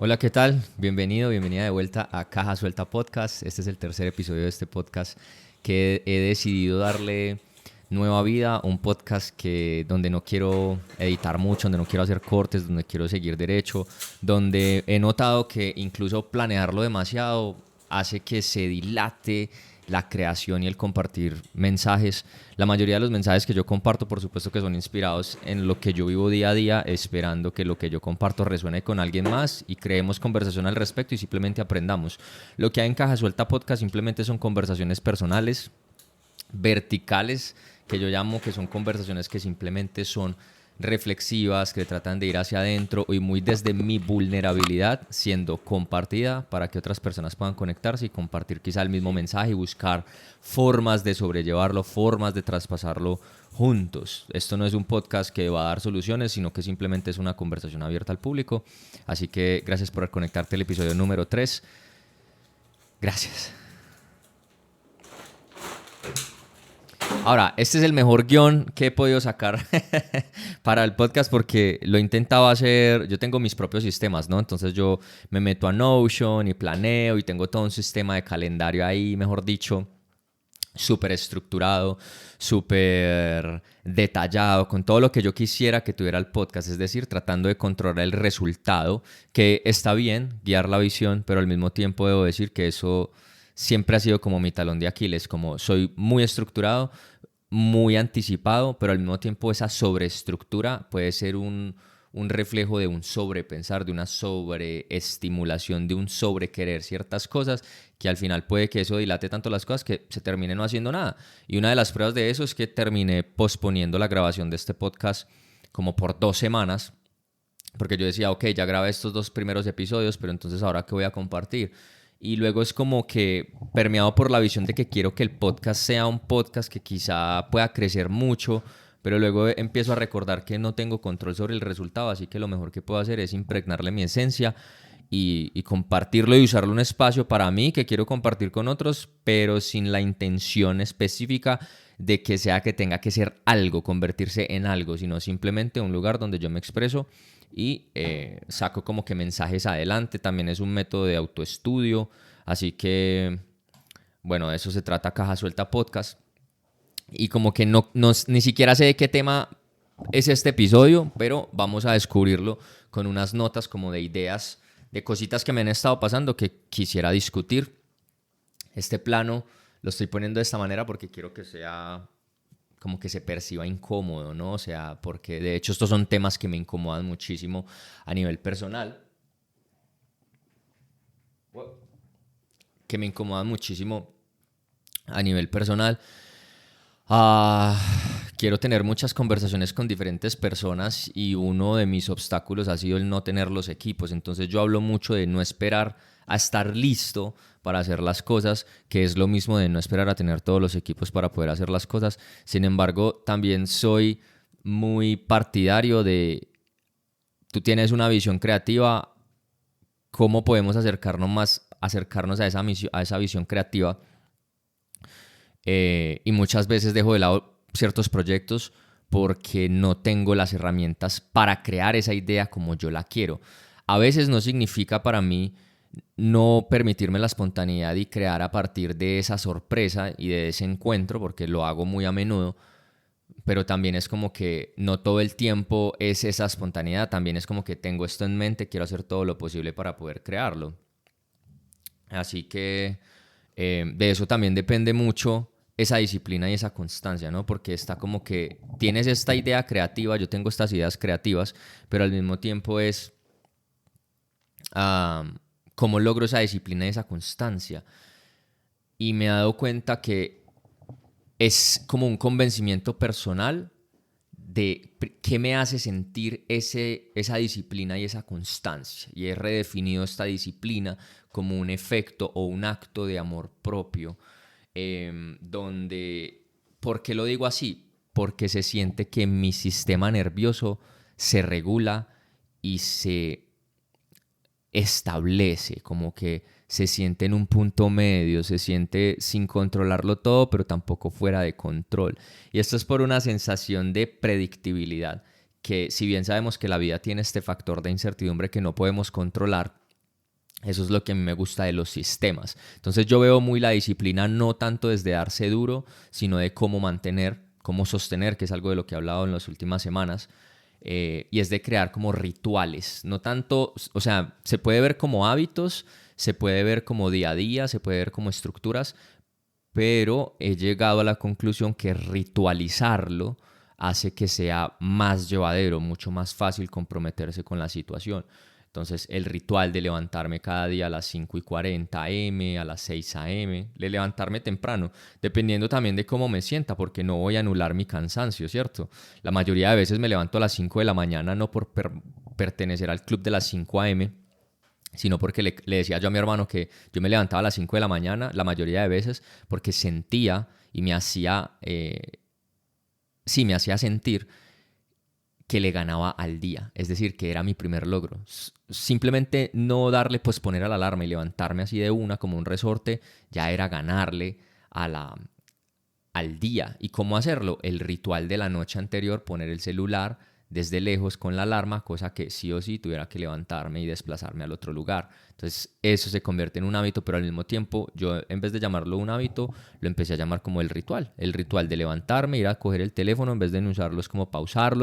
Hola, ¿qué tal? Bienvenida de vuelta a Caja Suelta Podcast. Este es el tercer episodio de este podcast que he decidido darle nueva vida, un podcast donde no quiero editar mucho, donde no quiero hacer cortes, donde quiero seguir derecho, donde he notado que incluso planearlo demasiado hace que se dilate la creación y el compartir mensajes. La mayoría de los mensajes que yo comparto, por supuesto que son inspirados en lo que yo vivo día a día, esperando que lo que yo comparto resuene con alguien más y creemos conversación al respecto y simplemente aprendamos. Lo que hay en Caja Suelta Podcast simplemente son conversaciones personales, verticales, que yo llamo, que son conversaciones que simplemente son reflexivas, que tratan de ir hacia adentro y muy desde mi vulnerabilidad siendo compartida para que otras personas puedan conectarse y compartir quizá el mismo mensaje y buscar formas de sobrellevarlo, formas de traspasarlo juntos. Esto no es un podcast que va a dar soluciones, sino que simplemente es una conversación abierta al público. Así que gracias por conectarte al episodio número 3. Gracias. Ahora, este es el mejor guión que he podido sacar para el podcast porque lo he intentado hacer. Yo tengo mis propios sistemas, ¿no? Entonces yo me meto a Notion y planeo y tengo todo un sistema de calendario ahí, mejor dicho, súper estructurado, súper detallado, con todo lo que yo quisiera que tuviera el podcast, es decir, tratando de controlar el resultado, que está bien, guiar la visión, pero al mismo tiempo debo decir que eso siempre ha sido como mi talón de Aquiles, como soy muy estructurado, muy anticipado, pero al mismo tiempo esa sobreestructura puede ser un reflejo de un sobrepensar, de una sobreestimulación, de un sobrequerer ciertas cosas, que al final puede que eso dilate tanto las cosas que se termine no haciendo nada. Y una de las pruebas de eso es que terminé posponiendo la grabación de este podcast como por 2 semanas, porque yo decía, ok, ya grabé estos 2 primeros episodios, pero entonces ahora ¿qué voy a compartir? Y luego es como que permeado por la visión de que quiero que el podcast sea un podcast que quizá pueda crecer mucho, pero luego empiezo a recordar que no tengo control sobre el resultado, así que lo mejor que puedo hacer es impregnarle mi esencia y compartirlo y usarlo un espacio para mí que quiero compartir con otros, pero sin la intención específica de que sea que tenga que ser algo, convertirse en algo, sino simplemente un lugar donde yo me expreso y saco como que mensajes adelante. También es un método de autoestudio, así que bueno, de eso se trata Caja Suelta Podcast. Y como que ni siquiera sé de qué tema es este episodio, pero vamos a descubrirlo con unas notas como de ideas, de cositas que me han estado pasando que quisiera discutir. Este plano lo estoy poniendo de esta manera porque quiero que sea como que se perciba incómodo, ¿no? O sea, porque de hecho estos son temas que me incomodan muchísimo a nivel personal. Que me incomodan muchísimo a nivel personal. Quiero tener muchas conversaciones con diferentes personas y uno de mis obstáculos ha sido el no tener los equipos. Entonces yo hablo mucho de no esperar a estar listo para hacer las cosas, que es lo mismo de no esperar a tener todos los equipos para poder hacer las cosas. Sin embargo, también soy muy partidario de, tú tienes una visión creativa, ¿cómo podemos acercarnos a esa visión creativa? Y muchas veces dejo de lado ciertos proyectos porque no tengo las herramientas para crear esa idea como yo la quiero. A veces no significa para mí no permitirme la espontaneidad y crear a partir de esa sorpresa y de ese encuentro, porque lo hago muy a menudo, pero también es como que no todo el tiempo es esa espontaneidad, también es como que tengo esto en mente, quiero hacer todo lo posible para poder crearlo. Así que de eso también depende mucho esa disciplina y esa constancia, ¿no? Porque está como que tienes esta idea creativa, yo tengo estas ideas creativas, pero al mismo tiempo es cómo logro esa disciplina y esa constancia. Y me he dado cuenta que es como un convencimiento personal de qué me hace sentir esa disciplina y esa constancia. Y he redefinido esta disciplina como un efecto o un acto de amor propio, donde, ¿por qué lo digo así? Porque se siente que mi sistema nervioso se regula y se establece, como que se siente en un punto medio, se siente sin controlarlo todo, pero tampoco fuera de control. Y esto es por una sensación de predictibilidad, que si bien sabemos que la vida tiene este factor de incertidumbre que no podemos controlar, Eso es lo que a mí me gusta de los sistemas. Entonces yo veo muy la disciplina no tanto desde darse duro, sino de cómo mantener, cómo sostener, que es algo de lo que he hablado en las últimas semanas, y es de crear como rituales. No tanto, o sea, se puede ver como hábitos, se puede ver como día a día, se puede ver como estructuras, pero he llegado a la conclusión que ritualizarlo hace que sea más llevadero, mucho más fácil comprometerse con la situación. Entonces, el ritual de levantarme cada día a las 5:40 am, a las 6 am, de levantarme temprano, dependiendo también de cómo me sienta, porque no voy a anular mi cansancio, ¿cierto? La mayoría de veces me levanto a las 5 de la mañana no por pertenecer al club de las 5 am, sino porque le decía yo a mi hermano que yo me levantaba a las 5 de la mañana la mayoría de veces porque sentía y me hacía, sí, me hacía sentir que le ganaba al día, es decir, que era mi primer logro. Simplemente no darle posponer a la alarma y levantarme así de una como un resorte, ya era ganarle a al día. ¿Y cómo hacerlo? El ritual de la noche anterior, poner el celular desde lejos con la alarma, cosa que sí o sí tuviera que levantarme y desplazarme al otro lugar. Entonces eso se convierte en un hábito, pero al mismo tiempo yo en vez de llamarlo un hábito, lo empecé a llamar como el ritual de levantarme, ir a coger el teléfono en vez de usarlo es como pausar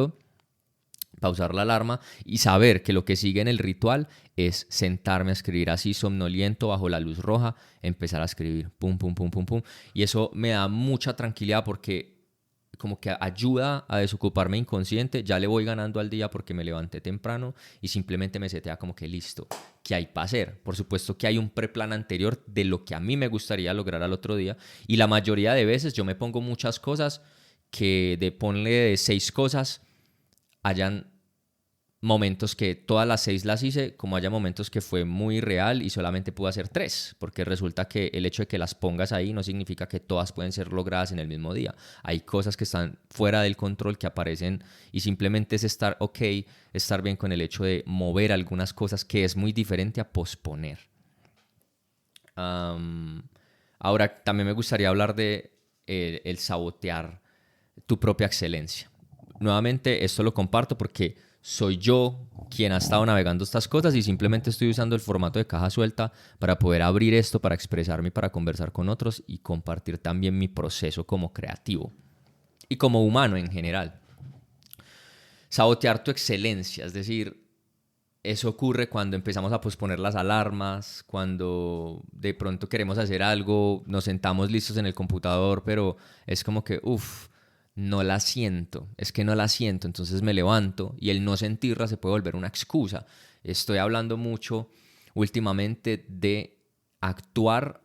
la alarma y saber que lo que sigue en el ritual es sentarme a escribir así somnoliento bajo la luz roja, empezar a escribir pum, pum, pum, pum, pum. Y eso me da mucha tranquilidad porque como que ayuda a desocuparme inconsciente, ya le voy ganando al día porque me levanté temprano y simplemente me setea como que listo, ¿qué hay para hacer? Por supuesto que hay un preplan anterior de lo que a mí me gustaría lograr al otro día y la mayoría de veces yo me pongo muchas cosas que de ponle de 6 cosas hayan momentos que todas las 6 las hice, como haya momentos que fue muy real y solamente pude hacer 3, porque resulta que el hecho de que las pongas ahí no significa que todas pueden ser logradas en el mismo día. Hay cosas que están fuera del control que aparecen y simplemente es estar ok, estar bien con el hecho de mover algunas cosas que es muy diferente a posponer. Ahora también me gustaría hablar de el sabotear tu propia excelencia. Nuevamente, esto lo comparto porque soy yo quien ha estado navegando estas cosas y simplemente estoy usando el formato de caja suelta para poder abrir esto, para expresarme y para conversar con otros y compartir también mi proceso como creativo y como humano en general. Sabotear tu excelencia, es decir, eso ocurre cuando empezamos a posponer las alarmas, cuando de pronto queremos hacer algo, nos sentamos listos en el computador, pero es como que, uff, no la siento, es que no la siento, entonces me levanto y el no sentirla se puede volver una excusa. Estoy hablando mucho últimamente de actuar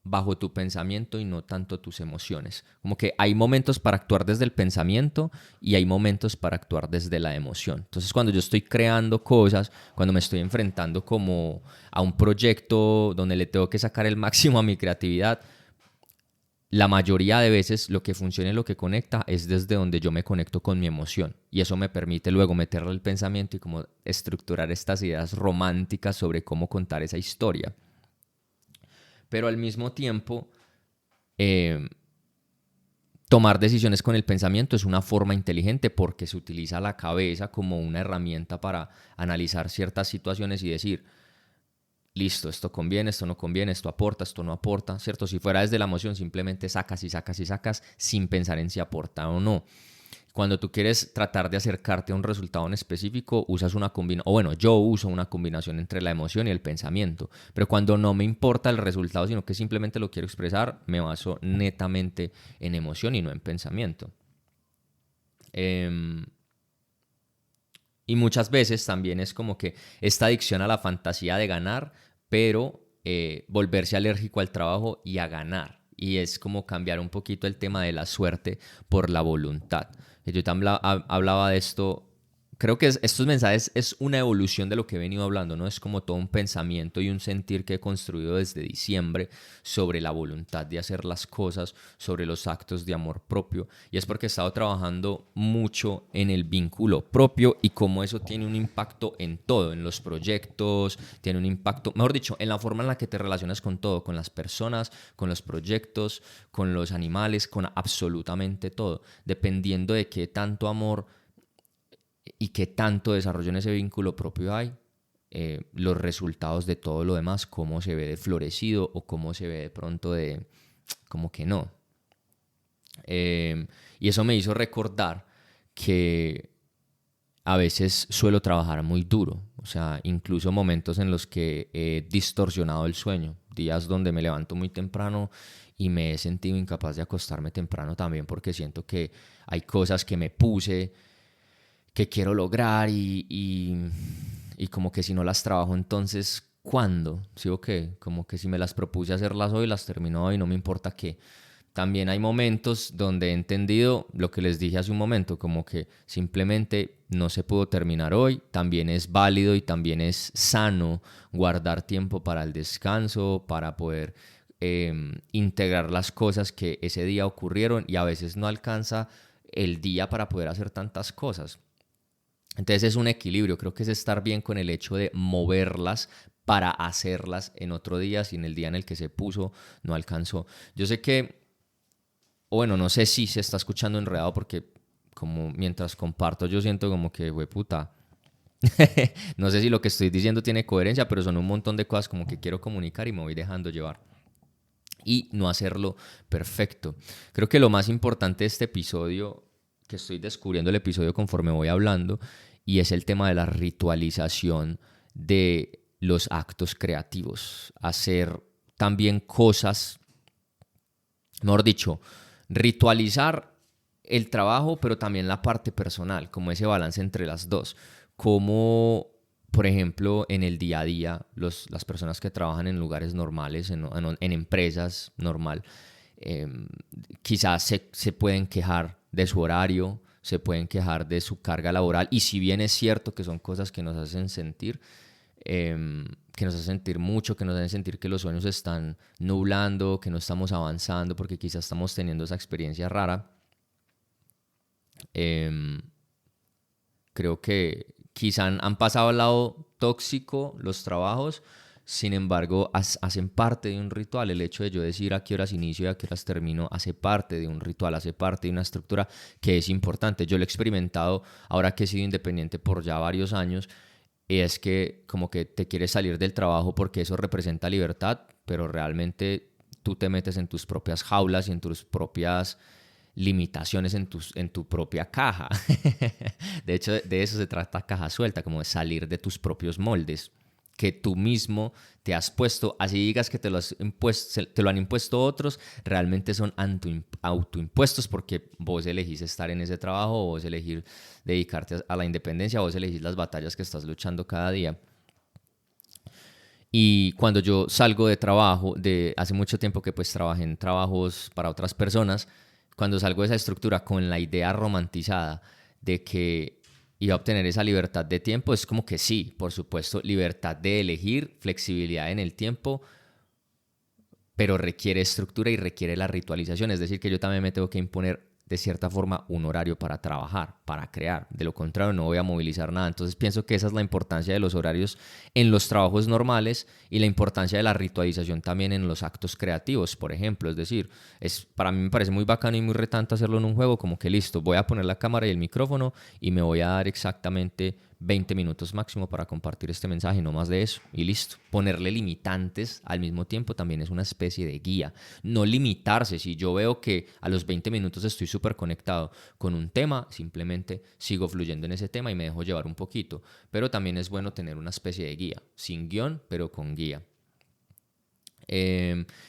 bajo tu pensamiento y no tanto tus emociones. Como que hay momentos para actuar desde el pensamiento y hay momentos para actuar desde la emoción. Entonces, cuando yo estoy creando cosas, cuando me estoy enfrentando como a un proyecto donde le tengo que sacar el máximo a mi creatividad, la mayoría de veces lo que funciona y lo que conecta es desde donde yo me conecto con mi emoción. Y eso me permite luego meterle el pensamiento y como estructurar estas ideas románticas sobre cómo contar esa historia. Pero al mismo tiempo, eh, tomar decisiones con el pensamiento es una forma inteligente porque se utiliza la cabeza como una herramienta para analizar ciertas situaciones y decir, listo, esto conviene, esto no conviene, esto aporta, esto no aporta, ¿cierto? Si fuera desde la emoción, simplemente sacas y sacas y sacas sin pensar en si aporta o no. Cuando tú quieres tratar de acercarte a un resultado en específico, usas una combinación, o bueno, yo uso una combinación entre la emoción y el pensamiento. Pero cuando no me importa el resultado, sino que simplemente lo quiero expresar, me baso netamente en emoción y no en pensamiento. Y muchas veces también es como que esta adicción a la fantasía de ganar, pero volverse alérgico al trabajo y a ganar. Y es como cambiar un poquito el tema de la suerte por la voluntad. Yo también hablaba de esto. Creo que estos mensajes es una evolución de lo que he venido hablando, ¿no? Es como todo un pensamiento y un sentir que he construido desde diciembre sobre la voluntad de hacer las cosas, sobre los actos de amor propio. Y es porque he estado trabajando mucho en el vínculo propio y cómo eso tiene un impacto en todo, en los proyectos, tiene un impacto, mejor dicho, en la forma en la que te relacionas con todo, con las personas, con los proyectos, con los animales, con absolutamente todo, dependiendo de qué tanto amor y qué tanto desarrollo en ese vínculo propio hay, los resultados de todo lo demás, cómo se ve de florecido o cómo se ve de pronto de como que no. Y eso me hizo recordar que a veces suelo trabajar muy duro, o sea, incluso momentos en los que he distorsionado el sueño, días donde me levanto muy temprano y me he sentido incapaz de acostarme temprano también porque siento que hay cosas que me puse, que quiero lograr y como que si no las trabajo entonces, ¿cuándo? ¿Sí o qué? Como que si me las propuse hacerlas hoy, las termino hoy, no me importa qué. También hay momentos donde he entendido lo que les dije hace un momento, como que simplemente no se pudo terminar hoy, también es válido y también es sano guardar tiempo para el descanso, para poder integrar las cosas que ese día ocurrieron y a veces no alcanza el día para poder hacer tantas cosas. Entonces es un equilibrio, creo que es estar bien con el hecho de moverlas para hacerlas en otro día, si en el día en el que se puso no alcanzó. Yo sé que, o bueno, no sé si se está escuchando enredado porque como mientras comparto yo siento como que, güey, puta, no sé si lo que estoy diciendo tiene coherencia, pero son un montón de cosas como que quiero comunicar y me voy dejando llevar. Y no hacerlo perfecto. Creo que lo más importante de este episodio, que estoy descubriendo el episodio conforme voy hablando, y es el tema de la ritualización de los actos creativos. Hacer también cosas, mejor dicho, ritualizar el trabajo, pero también la parte personal, como ese balance entre las dos. Como, por ejemplo, en el día a día, las personas que trabajan en lugares normales, en empresas normal, eh, quizás se pueden quejar de su horario, se pueden quejar de su carga laboral, y si bien es cierto que son cosas que nos hacen sentir, que nos hacen sentir mucho, que nos hacen sentir que los sueños se están nublando, que no estamos avanzando porque quizás estamos teniendo esa experiencia rara. Creo que quizá han pasado al lado tóxico los trabajos, sin embargo hacen parte de un ritual. El hecho de yo decir a qué horas inicio y a qué horas termino hace parte de un ritual, hace parte de una estructura que es importante. Yo lo he experimentado ahora que he sido independiente por ya varios años. Y es que como que te quieres salir del trabajo porque eso representa libertad, pero realmente tú te metes en tus propias jaulas y en tus propias limitaciones en tu propia caja. De hecho, de eso se trata Caja Suelta, como de salir de tus propios moldes que tú mismo te has puesto, así digas que te lo han impuesto otros, realmente son autoimpuestos porque vos elegís estar en ese trabajo, vos elegís dedicarte a la independencia, vos elegís las batallas que estás luchando cada día. Y cuando yo salgo de trabajo, de hace mucho tiempo que pues trabajé en trabajos para otras personas, cuando salgo de esa estructura con la idea romantizada de que iba a obtener esa libertad de tiempo, es como que sí, por supuesto, libertad de elegir, flexibilidad en el tiempo, pero requiere estructura y requiere la ritualización, es decir, que yo también me tengo que imponer de cierta forma un horario para trabajar, para crear. De lo contrario, no voy a movilizar nada. Entonces pienso que esa es la importancia de los horarios en los trabajos normales y la importancia de la ritualización también en los actos creativos, por ejemplo. Es decir, para mí me parece muy bacano y muy retante hacerlo en un juego, como que listo, voy a poner la cámara y el micrófono y me voy a dar exactamente 20 minutos máximo para compartir este mensaje, no más de eso, y listo. Ponerle limitantes al mismo tiempo también es una especie de guía. No limitarse, si yo veo que a los 20 minutos estoy súper conectado con un tema, simplemente sigo fluyendo en ese tema y me dejo llevar un poquito. Pero también es bueno tener una especie de guía, sin guión, pero con guía.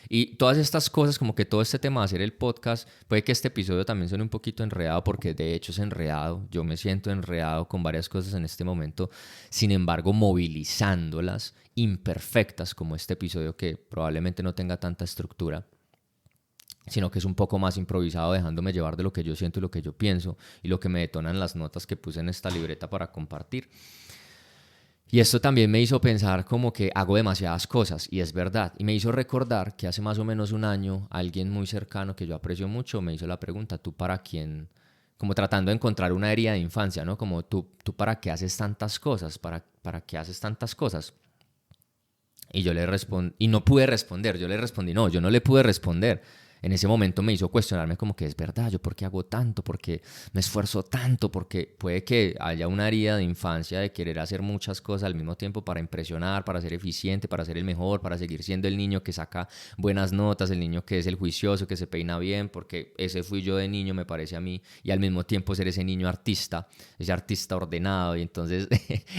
Y todas estas cosas, como que todo este tema de hacer el podcast, puede que este episodio también suene un poquito enredado, porque de hecho es enredado. Yo me siento enredado con varias cosas en este momento, sin embargo, movilizándolas imperfectas, como este episodio que probablemente no tenga tanta estructura, sino que es un poco más improvisado, dejándome llevar de lo que yo siento y lo que yo pienso y lo que me detonan las notas que puse en esta libreta para compartir. Y esto también me hizo pensar como que hago demasiadas cosas, y es verdad. Y me hizo recordar que hace más o menos un año alguien muy cercano que yo aprecio mucho me hizo la pregunta, ¿tú para quién? Como tratando de encontrar una herida de infancia, ¿no? Como ¿tú para qué haces tantas cosas? ¿Para qué haces tantas cosas? Y yo le respondí, y no pude responder, yo le respondí, no, yo no le pude responder. En ese momento me hizo cuestionarme como que es verdad, yo por qué hago tanto, por qué me esfuerzo tanto, porque puede que haya una herida de infancia de querer hacer muchas cosas al mismo tiempo para impresionar, para ser eficiente, para ser el mejor, para seguir siendo el niño que saca buenas notas, el niño que es el juicioso, que se peina bien, porque ese fui yo de niño, me parece a mí, y al mismo tiempo ser ese niño artista, ese artista ordenado, y entonces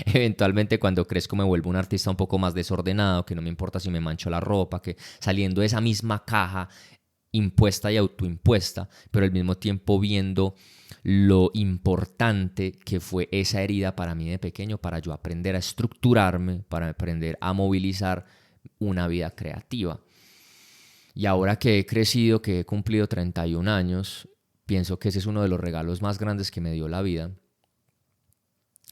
eventualmente cuando crezco me vuelvo un artista un poco más desordenado, que no me importa si me mancho la ropa, que saliendo de esa misma caja impuesta y autoimpuesta, pero al mismo tiempo viendo lo importante que fue esa herida para mí de pequeño, para yo aprender a estructurarme, para aprender a movilizar una vida creativa. Y ahora que he crecido, que he cumplido 31 años, pienso que ese es uno de los regalos más grandes que me dio la vida,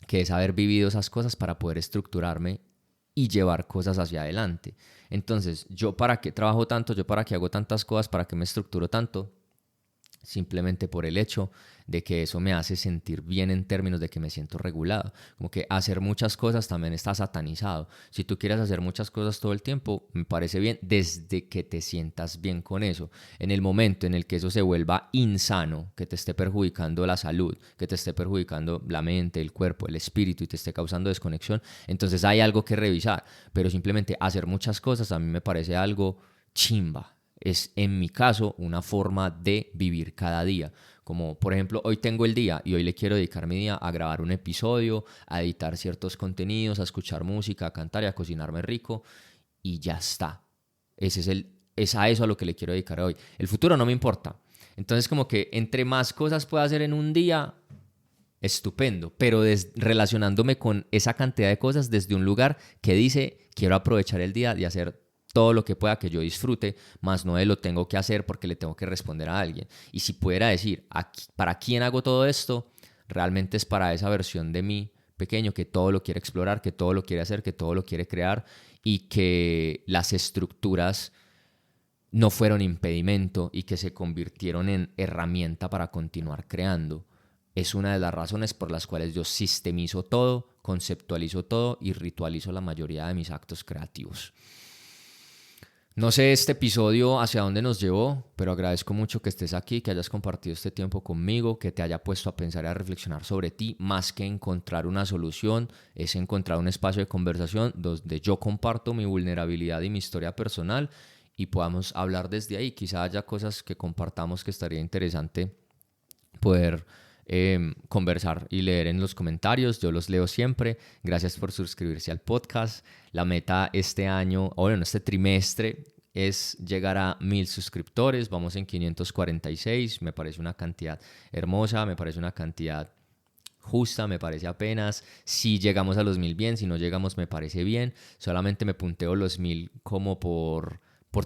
que es haber vivido esas cosas para poder estructurarme y llevar cosas hacia adelante. Entonces, ¿yo para qué trabajo tanto? ¿Yo para qué hago tantas cosas? ¿Para qué me estructuro tanto? Simplemente por el hecho de que eso me hace sentir bien en términos de que me siento regulado. Como que hacer muchas cosas también está satanizado. Si tú quieres hacer muchas cosas todo el tiempo, me parece bien desde que te sientas bien con eso. En el momento en el que eso se vuelva insano, que te esté perjudicando la salud, que te esté perjudicando la mente, el cuerpo, el espíritu y te esté causando desconexión, entonces hay algo que revisar. Pero simplemente hacer muchas cosas a mí me parece algo chimba. Es en mi caso una forma de vivir cada día. Como por ejemplo hoy tengo el día y hoy le quiero dedicar mi día a grabar un episodio, a editar ciertos contenidos, a escuchar música, a cantar y a cocinarme rico y ya está. Es a eso a lo que le quiero dedicar hoy. El futuro no me importa. Entonces como que entre más cosas pueda hacer en un día, estupendo, pero relacionándome con esa cantidad de cosas desde un lugar que dice quiero aprovechar el día y hacer todo lo que pueda que yo disfrute, más no de lo tengo que hacer porque le tengo que responder a alguien. Y si pudiera decir, ¿para quién hago todo esto? Realmente es para esa versión de mí pequeño que todo lo quiere explorar, que todo lo quiere hacer, que todo lo quiere crear y que las estructuras no fueron impedimento y que se convirtieron en herramienta para continuar creando. Es una de las razones por las cuales yo sistemizo todo, conceptualizo todo y ritualizo la mayoría de mis actos creativos. No sé este episodio hacia dónde nos llevó, pero agradezco mucho que estés aquí, que hayas compartido este tiempo conmigo, que te haya puesto a pensar y a reflexionar sobre ti. Más que encontrar una solución, es encontrar un espacio de conversación donde yo comparto mi vulnerabilidad y mi historia personal y podamos hablar desde ahí. Quizá haya cosas que compartamos que estaría interesante poder conversar y leer en los comentarios. Yo los leo siempre. Gracias por suscribirse al podcast. La meta este año, o bueno, este trimestre, es llegar a 1000 suscriptores. Vamos en 546. Me parece una cantidad hermosa, me parece una cantidad justa, me parece apenas. Si llegamos a los 1000 bien, si no llegamos me parece bien. Solamente me punteo los 1000 como por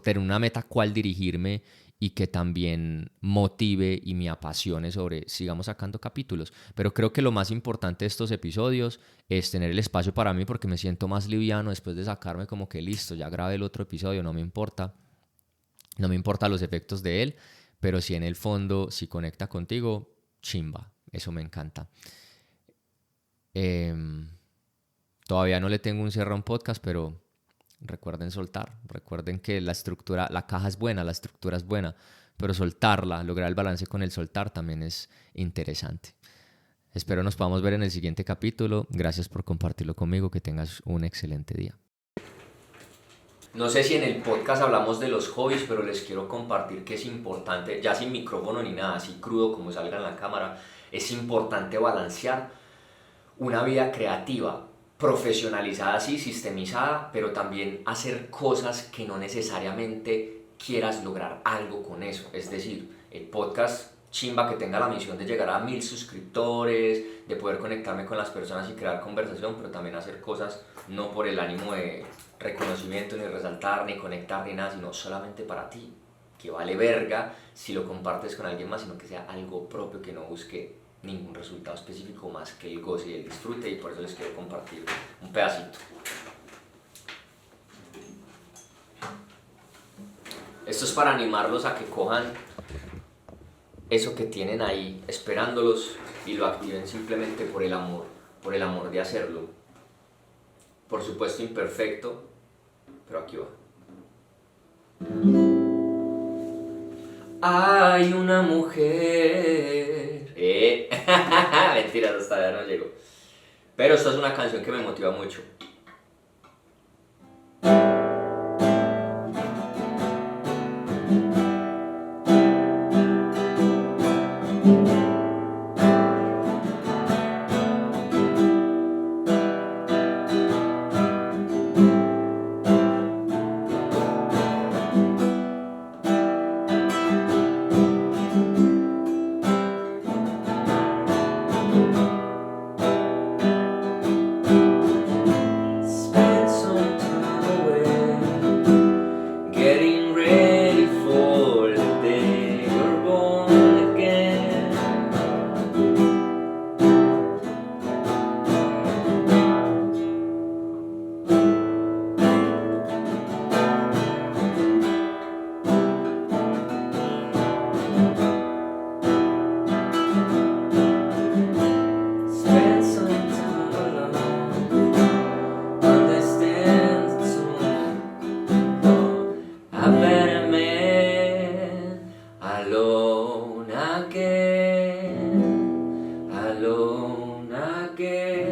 tener una meta a cuál dirigirme y que también motive y me apasione sobre sigamos sacando capítulos. Pero creo que lo más importante de estos episodios es tener el espacio para mí porque me siento más liviano después de sacarme como que listo, ya grabé el otro episodio, no me importa. No me importan los efectos de él, pero si en el fondo, si conecta contigo, chimba, eso me encanta. Todavía no le tengo un cierre a un podcast, pero recuerden soltar, recuerden que la estructura, la caja es buena, la estructura es buena, pero soltarla, lograr el balance con el soltar también es interesante. Espero nos podamos ver en el siguiente capítulo. Gracias por compartirlo conmigo, que tengas un excelente día. No sé si en el podcast hablamos de los hobbies, pero les quiero compartir que es importante, ya sin micrófono ni nada, así crudo como salga en la cámara, es importante balancear una vida creativa, profesionalizada, sí, sistemizada, pero también hacer cosas que no necesariamente quieras lograr algo con eso. Es decir, el podcast chimba que tenga la misión de llegar a 1000 suscriptores, de poder conectarme con las personas y crear conversación, pero también hacer cosas no por el ánimo de reconocimiento, ni resaltar, ni conectar, ni nada, sino solamente para ti, que vale verga si lo compartes con alguien más, sino que sea algo propio, que no busque ningún resultado específico más que el goce y el disfrute, y por eso les quiero compartir un pedacito. Esto es para animarlos a que cojan eso que tienen ahí esperándolos y lo activen simplemente por el amor de hacerlo. Por supuesto imperfecto, pero aquí va. Hay una mujer. Mentiras, hasta allá no llego. Pero esta es una canción que me motiva mucho. Spend some time away, getting ready for the day you're born again. Spend some time alone, understand the tone. A better man, alone again, alone again.